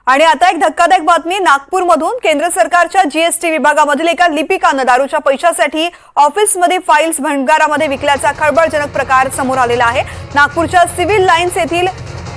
आणि आता एक धक्कादायक बातमी नागपूरमधून केंद्र सरकारच्या जीएसटी विभागामधील एका लिपिकाने दारूच्या पैशासाठी ऑफिसमध्ये फाइल्स भंगारामध्ये विकल्याचा खळबळजनक प्रकार समोर आलेला आहे। नागपूरच्या सिव्हिल लाईन्स येथील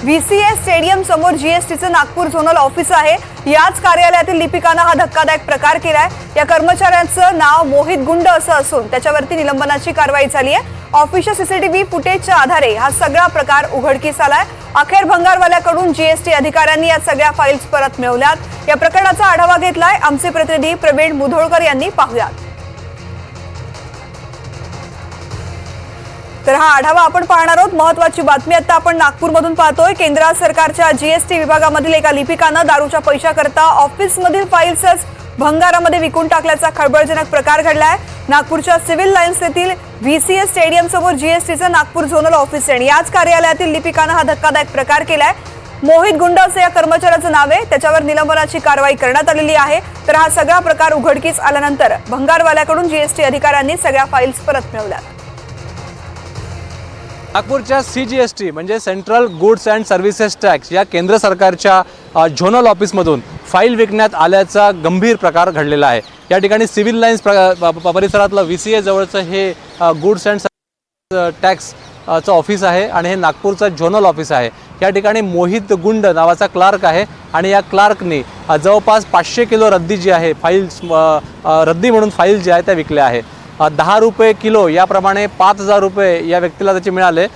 व्हीसीएस स्टेडियम समोर जीएसटीचे नागपूर झोनल ऑफिस आहे। याच कार्यालयातील लिपिकाने हा धक्कादायक प्रकार केलाय। या कर्मचाऱ्याचं नाव मोहित गुंड असं असून त्याच्यावरती निलंबनाची कारवाई झाली आहे। ऑफिसच्या सीसीटीव्ही फुटेजच्या आधारे हा सगळा प्रकार उघडकीस आलाय। अखेर भंगारवाल्याकडून जीएसटी अधिकाऱ्यांनी या सगळ्या फाइल्स परत मिळवल्यात। या प्रकरणाचा आढावा घेतलाय आमचे प्रतिनिधी प्रवीण मुधोळकर यांनी। पाहूयात तर हा आढावा आपण पाहणार आहोत। महत्त्वाची बातमी आता आपण नागपूरमधून पाहतोय। केंद्र सरकारच्या जीएसटी विभागामधील एका लिपिकाने दारूच्या पैशाकरता ऑफिसमधील फाइल्सच भंगारामध्ये विकून टाकल्याचा खळबळजनक प्रकार घडलाय। नागपूरच्या सिव्हिल लाईन्स येथील व्हीसीएस स्टेडियम समोर जीएसटीचे नागपूर झोनल ऑफिस आहे। याच कार्यालयातील लिपिकाने हा धक्कादायक प्रकार केलाय। मोहित गुंड असं या कर्मचाऱ्याचं नाव आहे। त्याच्यावर निलंबनाची कारवाई करण्यात आलेली आहे। तर हा सगळा प्रकार उघडकीस आल्यानंतर भंगारवाल्याकडून जीएसटी अधिकाऱ्यांनी सगळ्या फाइल्स परत मिळवल्या। नागपूरच्या सीजीएसटी म्हणजे central goods and services tax या केंद्र सरकारच्या झोनल ऑफिसमधून फाईल विकण्यात आल्याचा गंभीर प्रकार घडलेला आहे। या ठिकाणी सिव्हिल लाईन्स परिसरातलं व्हीसीए जवळचं हे गुड्स अँड सर्व्हिसेस टॅक्सचं ऑफिस आहे आणि हे नागपूरचं झोनल ऑफिस आहे। या ठिकाणी मोहित गुंड नावाचा क्लार्क आहे आणि या क्लार्कनी जवळपास 500 किलो रद्दी जी आहे फाईल्स रद्दी म्हणून फाईल जी आहे त्या विकल्या आहे। 10 रुपये किलो याप्रमाणे 5000 रुपये या व्यक्तीला त्याचे मिळाले।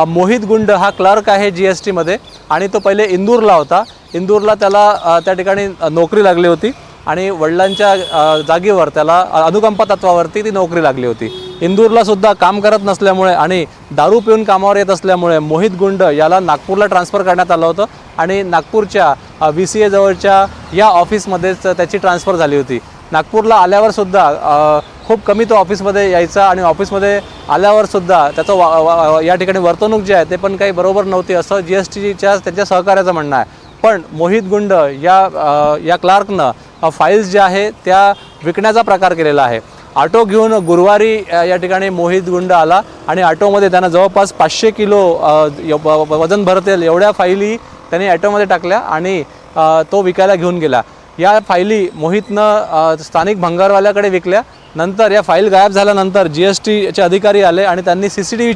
मोहित गुंड हा क्लर्क आहे जीएसटीमध्ये आणि तो पहिले इंदूरला होता। इंदूरला त्याला त्या ठिकाणी नोकरी लागली होती आणि वडिलांच्या जागेवर त्याला अनुकंपा तत्वावरती ती नोकरी लागली होती। इंदूरला सुद्धा काम करत नसल्यामुळे आणि दारू पिऊन कामावर येत असल्यामुळे मोहित गुंड याला नागपूरला ट्रान्सफर करण्यात आलं होतं आणि नागपूरच्या व्हीसीए जवळच्या या ऑफिसमध्येच त्याची ट्रान्सफर झाली होती। नागपूरला आल्यावर सुद्धा खूप कमी तो ऑफिसमध्ये यायचा आणि ऑफिसमध्ये आल्यावर सुद्धा त्याचं या ठिकाणी वर्तणूक जी आहे ते पण काही बरोबर नव्हती असं जीएसटीच्या त्याच्या सहकार्याचं म्हणणं आहे। पण मोहित गुंड या क्लार्कनं फाईल्स ज्या आहे त्या विकण्याचा प्रकार केलेला आहे। ऑटो घेऊन गुरुवारी या ठिकाणी मोहित गुंड आला आणि ऑटोमध्ये त्यानं जवळपास 500 किलो वजन भरतील एवढ्या फाईली त्याने ऑटोमध्ये टाकल्या आणि तो विकायला घेऊन गेला। या फाईली मोहितनं स्थानिक भंगारवाल्याकडे विकल्या। नंतर या फाईल गायब झाल्यानंतर जीएसटीचे अधिकारी आले आणि त्यांनी सीसीटीव्ही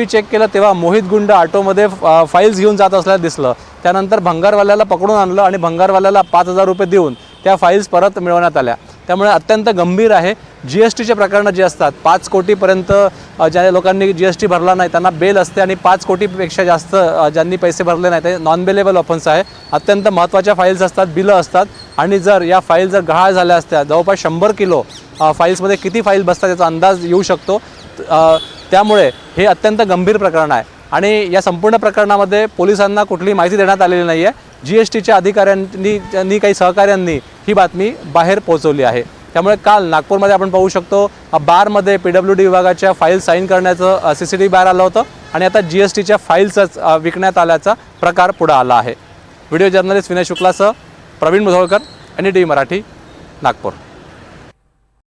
चेक केलं तेव्हा मोहित गुंड ऑटोमध्ये फाईल्स घेऊन जात असल्याचं दिसलं। त्यानंतर भंगारवाल्याला पकडून आणलं आणि भंगारवाल्याला 5000 रुपये देऊन त्या फाईल्स परत मिळवण्यात आल्या। त्यामुळे अत्यंत गंभीर आहे। जीएसटीचे प्रकरणं जी असतात 5 कोटीपर्यंत ज्या लोकांनी जीएसटी भरला नाही त्यांना बेल असते आणि 5 कोटीपेक्षा जास्त ज्यांनी पैसे भरले नाही ते नॉन बेलेबल ऑफेन्स आहे। अत्यंत महत्त्वाच्या फाईल्स असतात, बिलं असतात आणि जर या फाईल जर गहाळ झाल्या असत्या जवळपास 100 किलो फाईल्समध्ये किती फाईल बसतात याचा अंदाज येऊ शकतो। त्यामुळे हे अत्यंत गंभीर प्रकरण आहे आणि या संपूर्ण प्रकरणामध्ये पोलिसांना कुठली माहिती देण्यात आलेली नाही आहे। जीएसटीच्या अधिकाऱ्यांनी काही सहकाऱ्यांनी ही बातमी बाहेर पोहोचवली आहे। त्यामुळे काल नागपूरमध्ये आपण पाहू शकतो बारमध्ये PWD विभागाच्या फाईल साईन करण्याचं सीसीटीव्ही बाहेर आलं होतं आणि आता जीएसटीच्या फाईल्सच विकण्यात आल्याचा प्रकार पुढे आला आहे। व्हिडिओ जर्नलिस्ट विनय शुक्लासह प्रवीण मुधोळकर, NDTV मराठी, नागपूर।